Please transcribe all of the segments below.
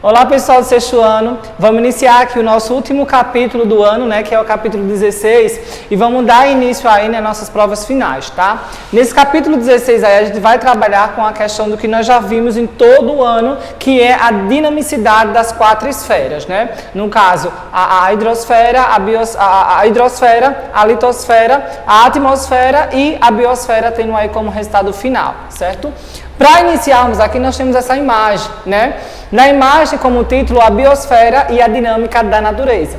Olá pessoal do sexto ano, vamos iniciar aqui o nosso último capítulo do ano, né, que é o capítulo 16, e vamos dar início aí nas nossas provas finais, tá? Nesse capítulo 16 aí a gente vai trabalhar com a questão do que nós já vimos em todo o ano, que é a dinamicidade das quatro esferas, né? No caso, a hidrosfera, a hidrosfera, a litosfera, a atmosfera e a biosfera, tendo aí como resultado final, certo? Para iniciarmos aqui, nós temos essa imagem, né? Na imagem, como título, a biosfera e a dinâmica da natureza.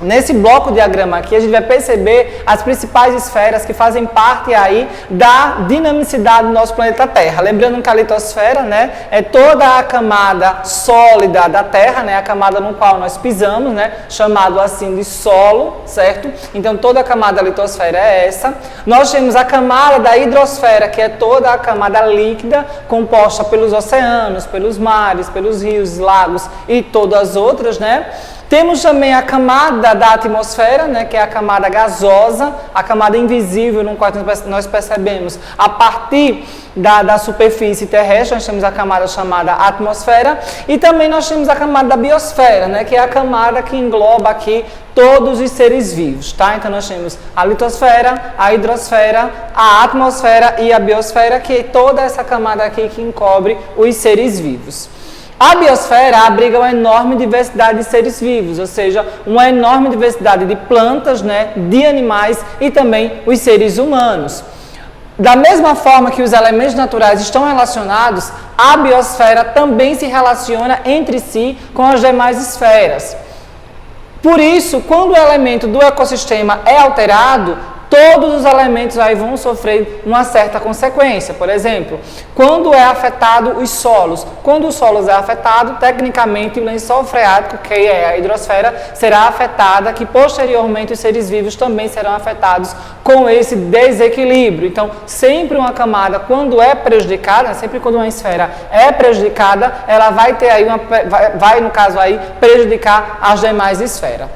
Nesse bloco diagrama aqui, a gente vai perceber as principais esferas que fazem parte aí da dinamicidade do nosso planeta Terra. Lembrando que a litosfera, né, é toda a camada sólida da Terra, né, a camada no qual nós pisamos, né, chamado assim de solo, certo? Então, toda a camada da litosfera é essa. Nós temos a camada da hidrosfera, que é toda a camada líquida, composta pelos oceanos, pelos mares, pelos rios, lagos e todas as outras, né? Temos também a camada da atmosfera, né, que é a camada gasosa, a camada invisível, no qual nós percebemos a partir da superfície terrestre. Nós temos a camada chamada atmosfera, e também nós temos a camada da biosfera, né, que é a camada que engloba aqui todos os seres vivos, tá? Então nós temos a litosfera, a hidrosfera, a atmosfera e a biosfera, que é toda essa camada aqui que encobre os seres vivos. A biosfera abriga uma enorme diversidade de seres vivos, ou seja, uma enorme diversidade de plantas, né, de animais e também os seres humanos. Da mesma forma que os elementos naturais estão relacionados, a biosfera também se relaciona entre si com as demais esferas. Por isso, quando o elemento do ecossistema é alterado, todos os elementos aí vão sofrer uma certa consequência. Por exemplo, quando é afetado os solos. Quando os solos é afetado, tecnicamente o lençol freático, que é a hidrosfera, será afetada, que posteriormente os seres vivos também serão afetados com esse desequilíbrio. Então, sempre uma camada, quando é prejudicada, sempre quando uma esfera é prejudicada, ela vai ter aí vai no caso aí prejudicar as demais esferas.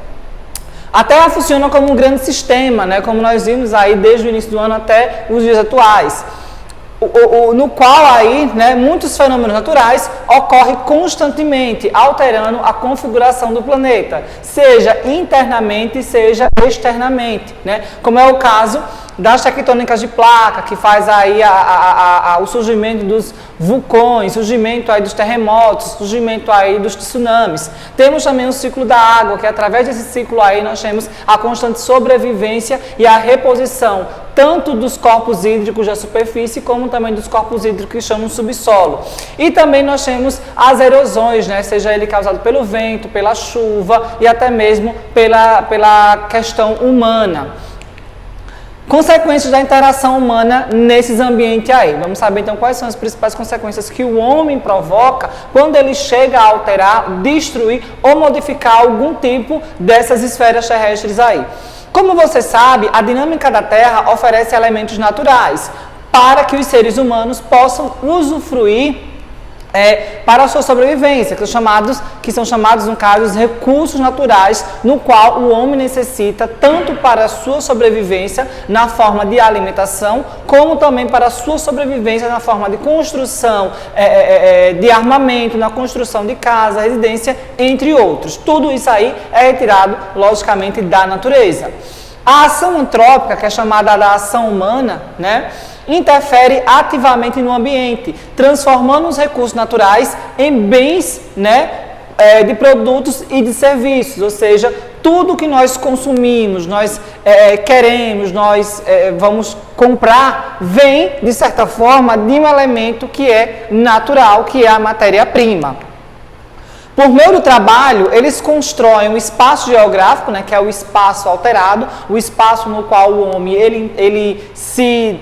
A Terra funciona como um grande sistema, né, como nós vimos aí desde o início do ano até os dias atuais, no qual aí, né, muitos fenômenos naturais ocorrem constantemente, alterando a configuração do planeta, seja internamente, seja externamente, né, como é o caso das tectônicas de placa, que faz aí o surgimento dos vulcões, surgimento aí dos terremotos, surgimento aí dos tsunamis. Temos também o ciclo da água, que através desse ciclo aí nós temos a constante sobrevivência e a reposição, tanto dos corpos hídricos da superfície, como também dos corpos hídricos que estão no subsolo. E também nós temos as erosões, né, seja ele causado pelo vento, pela chuva e até mesmo pela questão humana. Consequências da interação humana nesses ambientes aí. Vamos saber então quais são as principais consequências que o homem provoca quando ele chega a alterar, destruir ou modificar algum tipo dessas esferas terrestres aí. Como você sabe, a dinâmica da Terra oferece elementos naturais para que os seres humanos possam usufruir para a sua sobrevivência, que são chamados, no caso, os recursos naturais, no qual o homem necessita tanto para a sua sobrevivência na forma de alimentação, como também para a sua sobrevivência na forma de construção de armamento, na construção de casa, residência, entre outros. Tudo isso aí é retirado, logicamente, da natureza. A ação antrópica, que é chamada da ação humana, né, interfere ativamente no ambiente, transformando os recursos naturais em bens, né, de produtos e de serviços, ou seja, tudo que nós consumimos, nós queremos, nós vamos comprar, vem, de certa forma, de um elemento que é natural, que é a matéria-prima. Por meio do trabalho, eles constroem um espaço geográfico, né, que é o espaço alterado, o espaço no qual o homem ele se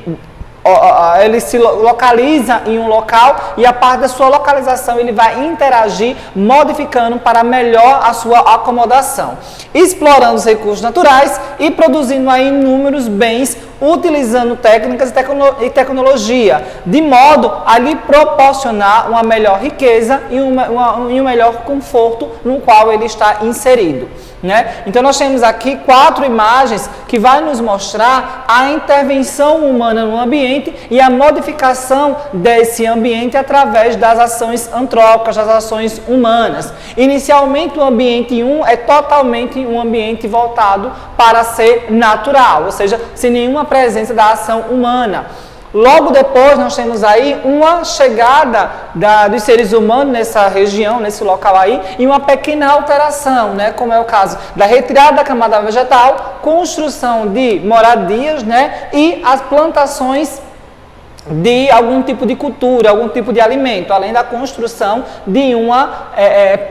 localiza em um local, e a parte da sua localização ele vai interagir, modificando para melhor a sua acomodação, explorando os recursos naturais e produzindo aí inúmeros bens, utilizando técnicas e tecnologia, de modo a lhe proporcionar uma melhor riqueza e um melhor conforto no qual ele está inserido. né? Então nós temos aqui 4 imagens que vai nos mostrar a intervenção humana no ambiente e a modificação desse ambiente através das ações antrópicas, das ações humanas. Inicialmente o ambiente 1 é totalmente um ambiente voltado para ser natural, ou seja, sem nenhuma presença da ação humana. Logo depois nós temos aí uma chegada dos seres humanos nessa região, nesse local aí, e uma pequena alteração, né, como é o caso da retirada da camada vegetal, construção de moradias, né, e as plantações de algum tipo de cultura, algum tipo de alimento, além da construção de uma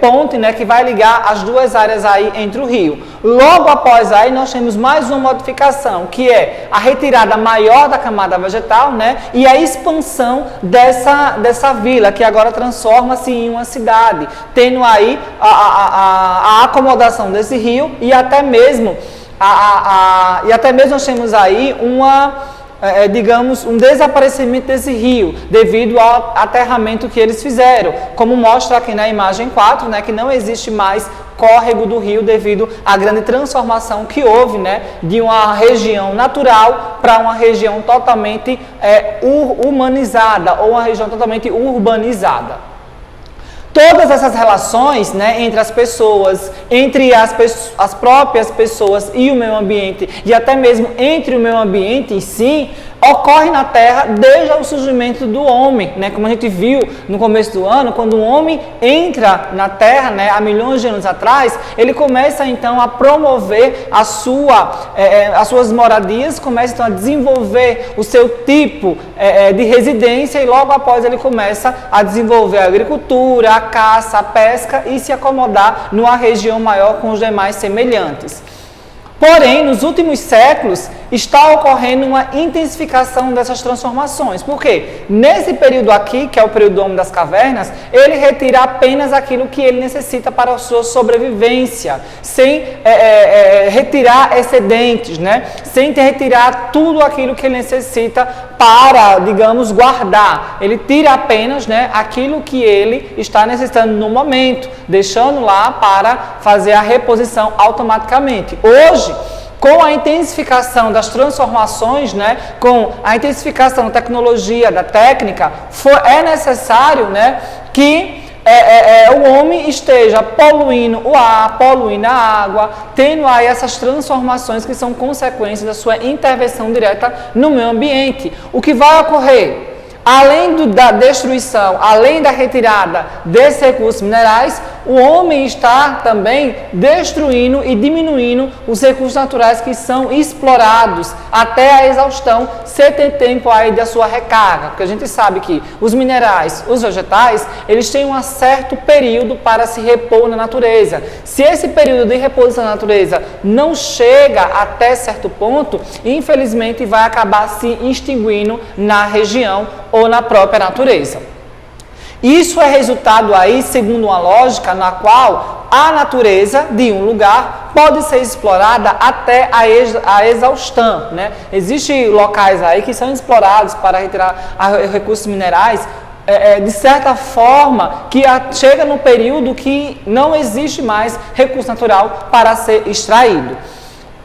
ponte, né, que vai ligar as duas áreas aí entre o rio. Logo após aí nós temos mais uma modificação, que é a retirada maior da camada vegetal, né, e a expansão dessa vila, que agora transforma-se em uma cidade, tendo aí a acomodação desse rio e até mesmo nós temos aí digamos, um desaparecimento desse rio devido ao aterramento que eles fizeram, como mostra aqui na imagem 4, né, que não existe mais córrego do rio devido à grande transformação que houve, né, de uma região natural para uma região totalmente humanizada ou uma região totalmente urbanizada. Todas essas relações, né, entre as pessoas, entre as próprias pessoas e o meio ambiente, e até mesmo entre o meio ambiente em si, ocorre na Terra desde o surgimento do homem, né? Como a gente viu no começo do ano, quando o homem entra na Terra, né, há milhões de anos atrás, ele começa então a promover as suas moradias, começa então a desenvolver o seu tipo de residência e logo após ele começa a desenvolver a agricultura, a caça, a pesca e se acomodar numa região maior com os demais semelhantes. Porém, nos últimos séculos, está ocorrendo uma intensificação dessas transformações. Por quê? Nesse período aqui, que é o período do homem das cavernas, ele retira apenas aquilo que ele necessita para a sua sobrevivência, sem retirar excedentes, né? Sem retirar tudo aquilo que ele necessita para, digamos, guardar. Ele tira apenas, né, aquilo que ele está necessitando no momento, deixando lá para fazer a reposição automaticamente. Hoje, com a intensificação das transformações, né, com a intensificação da tecnologia, da técnica, é necessário, né, que o homem esteja poluindo o ar, poluindo a água, tendo aí essas transformações que são consequências da sua intervenção direta no meio ambiente. O que vai ocorrer? Além da destruição, além da retirada desses recursos minerais, o homem está também destruindo e diminuindo os recursos naturais que são explorados até a exaustão, sem ter tempo aí da sua recarga. Porque a gente sabe que os minerais, os vegetais, eles têm um certo período para se repor na natureza. Se esse período de repouso na natureza não chega até certo ponto, infelizmente vai acabar se extinguindo na região ou na própria natureza. Isso é resultado aí, segundo uma lógica na qual a natureza de um lugar pode ser explorada até a exaustão, né? Existem locais aí que são explorados para retirar recursos minerais, de certa forma, que chega no período que não existe mais recurso natural para ser extraído.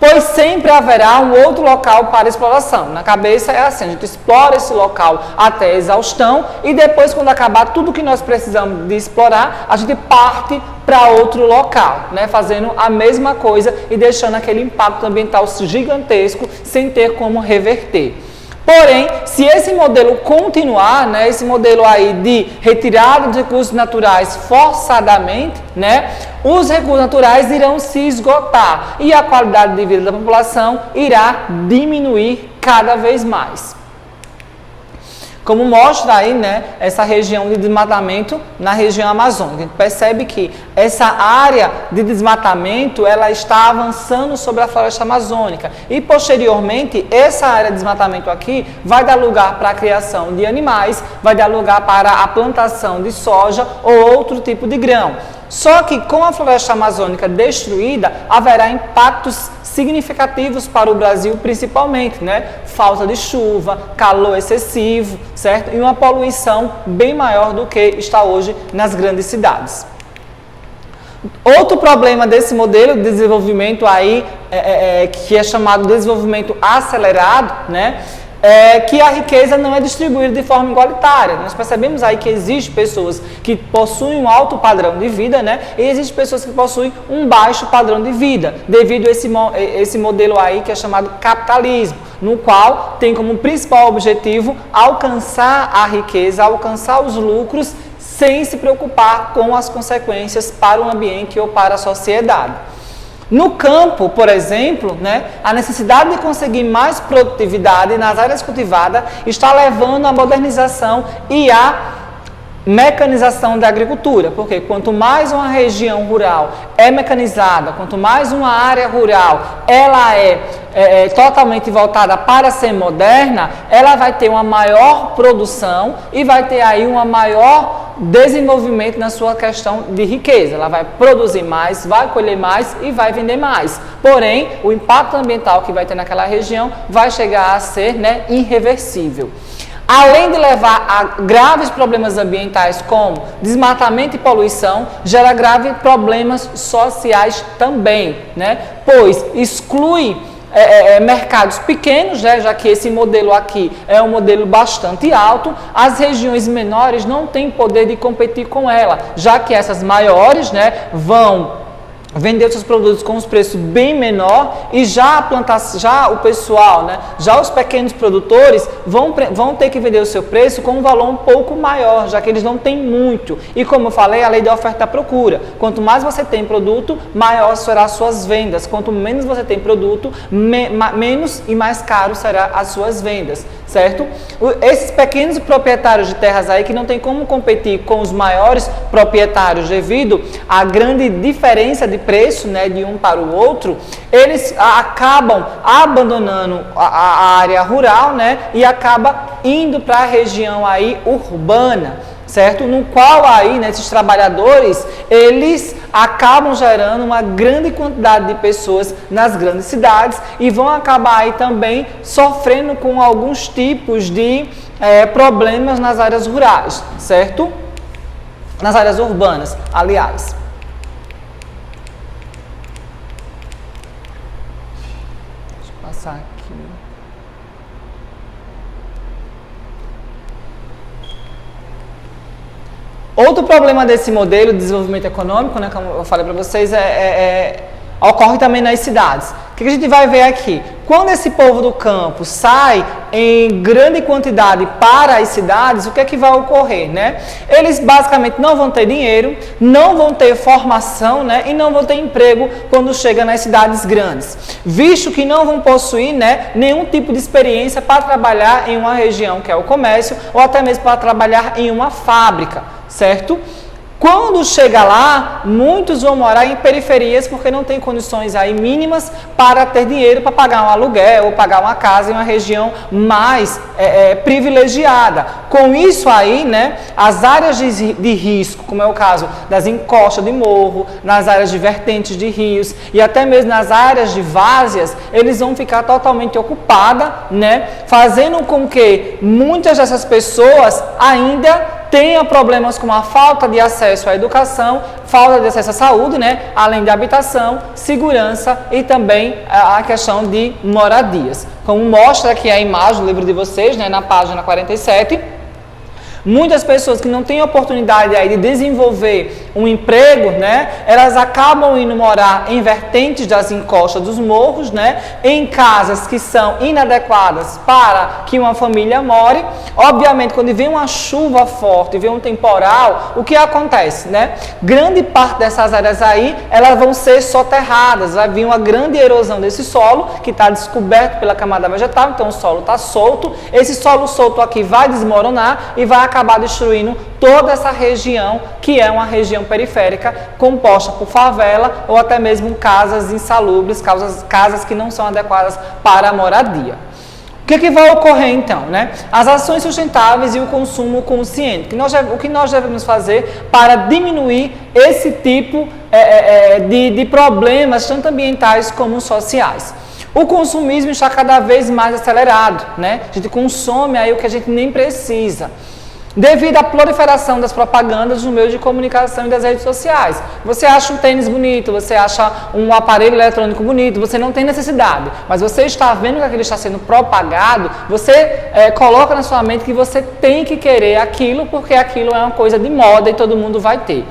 Pois sempre haverá um outro local para exploração. Na cabeça é assim, a gente explora esse local até a exaustão e depois, quando acabar tudo que nós precisamos de explorar, a gente parte para outro local, né? Fazendo a mesma coisa e deixando aquele impacto ambiental gigantesco sem ter como reverter. Porém, se esse modelo continuar, né, esse modelo aí de retirada de recursos naturais forçadamente, né, os recursos naturais irão se esgotar e a qualidade de vida da população irá diminuir cada vez mais. Como mostra aí, né, essa região de desmatamento na região amazônica. A gente percebe que essa área de desmatamento, ela está avançando sobre a floresta amazônica. E, posteriormente, essa área de desmatamento aqui vai dar lugar para a criação de animais, vai dar lugar para a plantação de soja ou outro tipo de grão. Só que com a floresta amazônica destruída, haverá impactos significativos para o Brasil, principalmente, né? Falta de chuva, calor excessivo, certo? E uma poluição bem maior do que está hoje nas grandes cidades. Outro problema desse modelo de desenvolvimento aí, que é chamado desenvolvimento acelerado, né? É que a riqueza não é distribuída de forma igualitária. Nós percebemos aí que existem pessoas que possuem um alto padrão de vida, né? E existem pessoas que possuem um baixo padrão de vida, devido a esse modelo aí que é chamado capitalismo, no qual tem como principal objetivo alcançar a riqueza, alcançar os lucros, sem se preocupar com as consequências para o ambiente ou para a sociedade. No campo, por exemplo, né, a necessidade de conseguir mais produtividade nas áreas cultivadas está levando à modernização e à mecanização da agricultura, porque quanto mais uma região rural é mecanizada, quanto mais uma área rural ela é totalmente voltada para ser moderna, ela vai ter uma maior produção e vai ter aí uma maior desenvolvimento na sua questão de riqueza. Ela vai produzir mais, vai colher mais e vai vender mais. Porém, o impacto ambiental que vai ter naquela região vai chegar a ser, né, irreversível. Além de levar a graves problemas ambientais como desmatamento e poluição, gera graves problemas sociais também, né? Pois exclui mercados pequenos, né, já que esse modelo aqui é um modelo bastante alto, as regiões menores não têm poder de competir com ela, já que essas maiores, né, vão vender seus produtos com os preços bem menor e já o pessoal, né, já os pequenos produtores vão ter que vender o seu preço com um valor um pouco maior, já que eles não têm muito. E como eu falei, a lei da oferta e procura. Quanto mais você tem produto, maior serão as suas vendas. Quanto menos você tem produto, menos e mais caro serão as suas vendas, certo? Esses pequenos proprietários de terras aí que não tem como competir com os maiores proprietários devido à grande diferença de preço, né, de um para o outro, eles acabam abandonando a área rural, né, e acaba indo para a região aí urbana, certo? No qual aí, né, esses trabalhadores, eles acabam gerando uma grande quantidade de pessoas nas grandes cidades e vão acabar aí também sofrendo com alguns tipos de problemas nas áreas rurais, certo? Nas áreas urbanas, aliás. Aqui. Outro problema desse modelo de desenvolvimento econômico, né, como eu falei para vocês, ocorre também nas cidades. O que a gente vai ver aqui? Quando esse povo do campo sai em grande quantidade para as cidades, o que é que vai ocorrer, né? Eles basicamente não vão ter dinheiro, não vão ter formação, né? E não vão ter emprego quando chega nas cidades grandes, visto que não vão possuir, né, nenhum tipo de experiência para trabalhar em uma região que é o comércio ou até mesmo para trabalhar em uma fábrica, certo? Quando chega lá, muitos vão morar em periferias porque não tem condições aí mínimas para ter dinheiro para pagar um aluguel ou pagar uma casa em uma região mais privilegiada. Com isso aí, né, as áreas de risco, como é o caso das encostas de morro, nas áreas de vertentes de rios e até mesmo nas áreas de várzeas, eles vão ficar totalmente ocupadas, né, fazendo com que muitas dessas pessoas ainda tenha problemas com a falta de acesso à educação, falta de acesso à saúde, né? Além de habitação, segurança e também a questão de moradias. Como mostra aqui a imagem do livro de vocês, né, na página 47, muitas pessoas que não têm oportunidade aí de desenvolver um emprego, né, elas acabam indo morar em vertentes das encostas dos morros, né, em casas que são inadequadas para que uma família more. Obviamente, quando vem uma chuva forte, vem um temporal, o que acontece, né? Grande parte dessas áreas aí, elas vão ser soterradas, vai vir uma grande erosão desse solo, que está descoberto pela camada vegetal, então o solo está solto, esse solo solto aqui vai desmoronar e vai acabar destruindo toda essa região, que é uma região periférica, composta por favela ou até mesmo casas insalubres, casas que não são adequadas para a moradia. O que vai ocorrer então, né? As ações sustentáveis e o consumo consciente. O que nós devemos fazer para diminuir esse tipo de problemas, tanto ambientais como sociais? O consumismo está cada vez mais acelerado, né? A gente consome aí o que a gente nem precisa. Devido à proliferação das propagandas no meio de comunicação e das redes sociais. Você acha um tênis bonito, você acha um aparelho eletrônico bonito, você não tem necessidade, mas você está vendo que aquilo está sendo propagado, você coloca na sua mente que você tem que querer aquilo, porque aquilo é uma coisa de moda e todo mundo vai ter.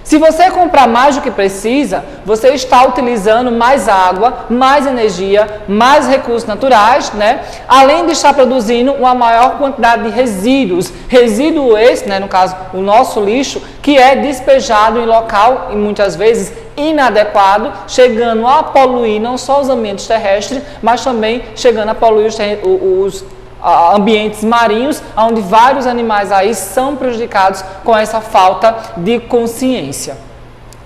Se você comprar mais do que precisa, você está utilizando mais água, mais energia, mais recursos naturais, né? Além de estar produzindo uma maior quantidade de resíduos. Resíduo esse, né, no caso, o nosso lixo, que é despejado em local, e muitas vezes inadequado, chegando a poluir não só os ambientes terrestres, mas também chegando a poluir os ambientes marinhos, onde vários animais aí são prejudicados com essa falta de consciência.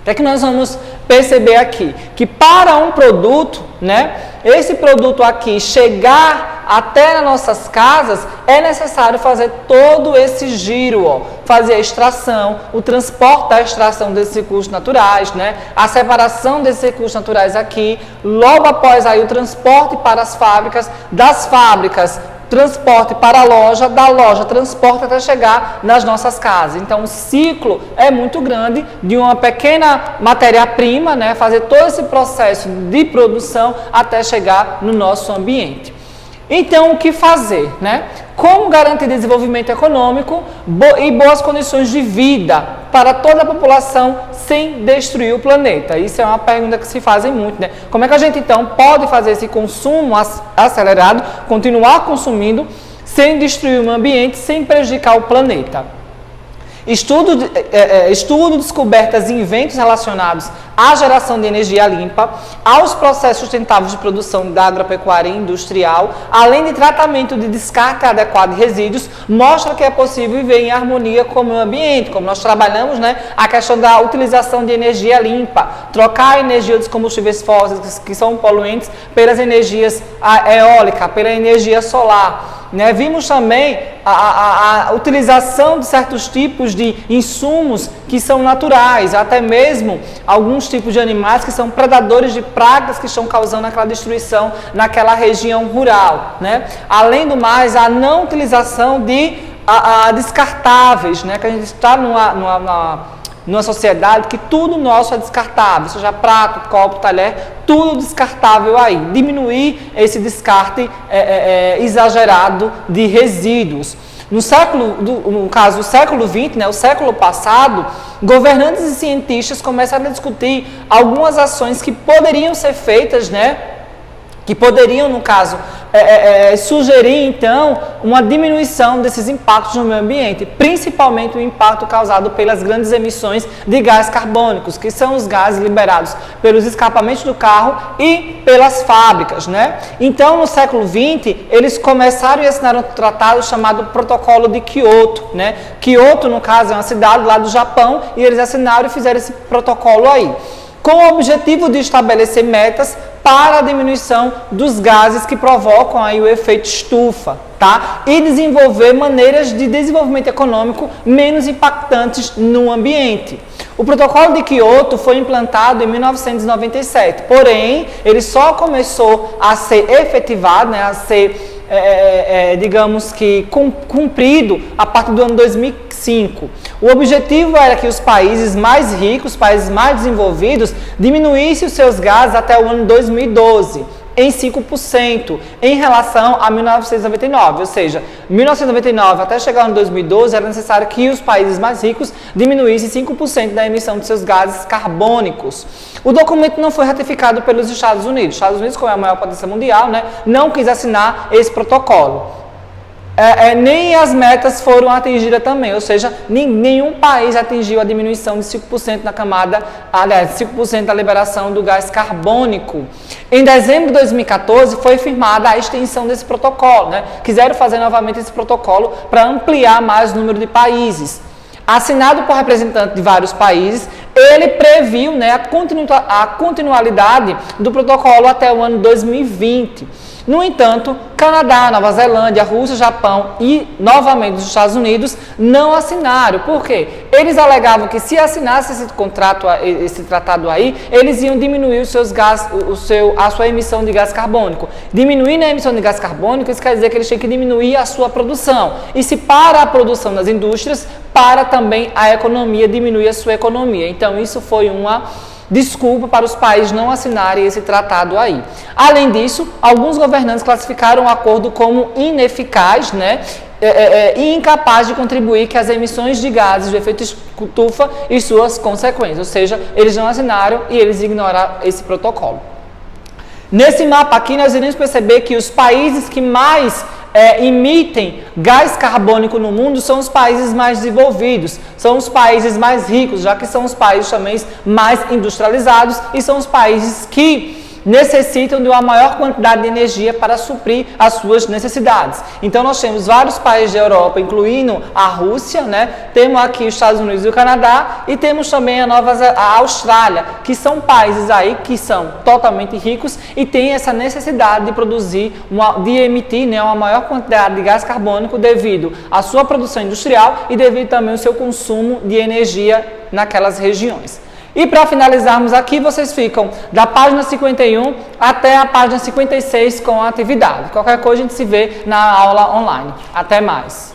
O que é que nós vamos perceber aqui? Que para um produto, né, esse produto aqui chegar até nas nossas casas, é necessário fazer todo esse giro, ó, fazer a extração, o transporte da extração desses recursos naturais, né, a separação desses recursos naturais aqui, logo após aí o transporte para as fábricas, das fábricas, transporte para a loja, da loja, transporte até chegar nas nossas casas. Então, o ciclo é muito grande de uma pequena matéria-prima, né, fazer todo esse processo de produção até chegar no nosso ambiente. Então, o que fazer, né? Como garantir desenvolvimento econômico e boas condições de vida para toda a população sem destruir o planeta? Isso é uma pergunta que se fazem muito, né? Como é que a gente, então, pode fazer esse consumo acelerado, continuar consumindo, sem destruir o ambiente, sem prejudicar o planeta? Estudo, descobertas e inventos relacionados à geração de energia limpa, aos processos sustentáveis de produção da agropecuária e industrial, além de tratamento de descarte adequado de resíduos, mostra que é possível viver em harmonia com o meio ambiente, como nós trabalhamos, né, a questão da utilização de energia limpa, trocar a energia dos combustíveis fósseis, que são poluentes, pelas energias eólicas, pela energia solar. Né? Vimos também a utilização de certos tipos de insumos que são naturais, até mesmo alguns tipos de animais que são predadores de pragas que estão causando aquela destruição naquela região rural. Né? Além do mais, a não utilização de descartáveis, né? Que a gente está numa sociedade que tudo nosso é descartável, seja prato, copo, talher, tudo descartável aí. Diminuir esse descarte exagerado de resíduos. No caso do século XX, né, o século passado, governantes e cientistas começaram a discutir algumas ações que poderiam ser feitas, né, que poderiam, no caso, sugerir, então, uma diminuição desses impactos no meio ambiente, principalmente o impacto causado pelas grandes emissões de gases carbônicos, que são os gases liberados pelos escapamentos do carro e pelas fábricas, né? Então, no século XX, eles começaram a assinar um tratado chamado Protocolo de Kyoto, né? Kyoto, no caso, é uma cidade lá do Japão, e eles assinaram e fizeram esse protocolo aí, com o objetivo de estabelecer metas para a diminuição dos gases que provocam aí o efeito estufa, tá? E desenvolver maneiras de desenvolvimento econômico menos impactantes no ambiente. O protocolo de Kyoto foi implantado em 1997, porém, ele só começou a ser efetivado, né, a ser digamos que cumprido a partir do ano 2005. O objetivo era que os países mais ricos, os países mais desenvolvidos, diminuíssem os seus gases até o ano 2012, em 5%, em relação a 1999. Ou seja, 1999 até chegar ao ano 2012, era necessário que os países mais ricos diminuíssem 5% da emissão de seus gases carbônicos. O documento não foi ratificado pelos Estados Unidos. Os Estados Unidos, como é a maior potência mundial, né, não quis assinar esse protocolo. Nem as metas foram atingidas também, ou seja, nenhum país atingiu a diminuição de 5% na camada, aliás, 5% da liberação do gás carbônico. Em dezembro de 2014 foi firmada a extensão desse protocolo, né? Quiseram fazer novamente esse protocolo para ampliar mais o número de países. Assinado por representantes de vários países, ele previu, né, a continuidade do protocolo até o ano 2020. No entanto, Canadá, Nova Zelândia, Rússia, Japão e, novamente, os Estados Unidos não assinaram. Por quê? Eles alegavam que se assinasse esse tratado aí, eles iam diminuir a sua emissão de gás carbônico. Diminuindo a emissão de gás carbônico, isso quer dizer que eles têm que diminuir a sua produção. E se para a produção das indústrias, para também a economia, diminuir a sua economia. Então, isso foi uma desculpa para os países não assinarem esse tratado aí. Além disso, alguns governantes classificaram o acordo como ineficaz, né? E incapaz de contribuir com as emissões de gases de efeito estufa e suas consequências. Ou seja, eles não assinaram e eles ignoraram esse protocolo. Nesse mapa aqui, nós iremos perceber que os países que mais emitem gás carbônico no mundo são os países mais desenvolvidos, são os países mais ricos, já que são os países também mais industrializados e são os países que necessitam de uma maior quantidade de energia para suprir as suas necessidades. Então nós temos vários países da Europa, incluindo a Rússia, né? Temos aqui os Estados Unidos e o Canadá e temos também a Austrália, que são países aí que são totalmente ricos e têm essa necessidade de produzir, de emitir, né, uma maior quantidade de gás carbônico devido à sua produção industrial e devido também ao seu consumo de energia naquelas regiões. E para finalizarmos aqui, vocês ficam da página 51 até a página 56 com a atividade. Qualquer coisa a gente se vê na aula online. Até mais!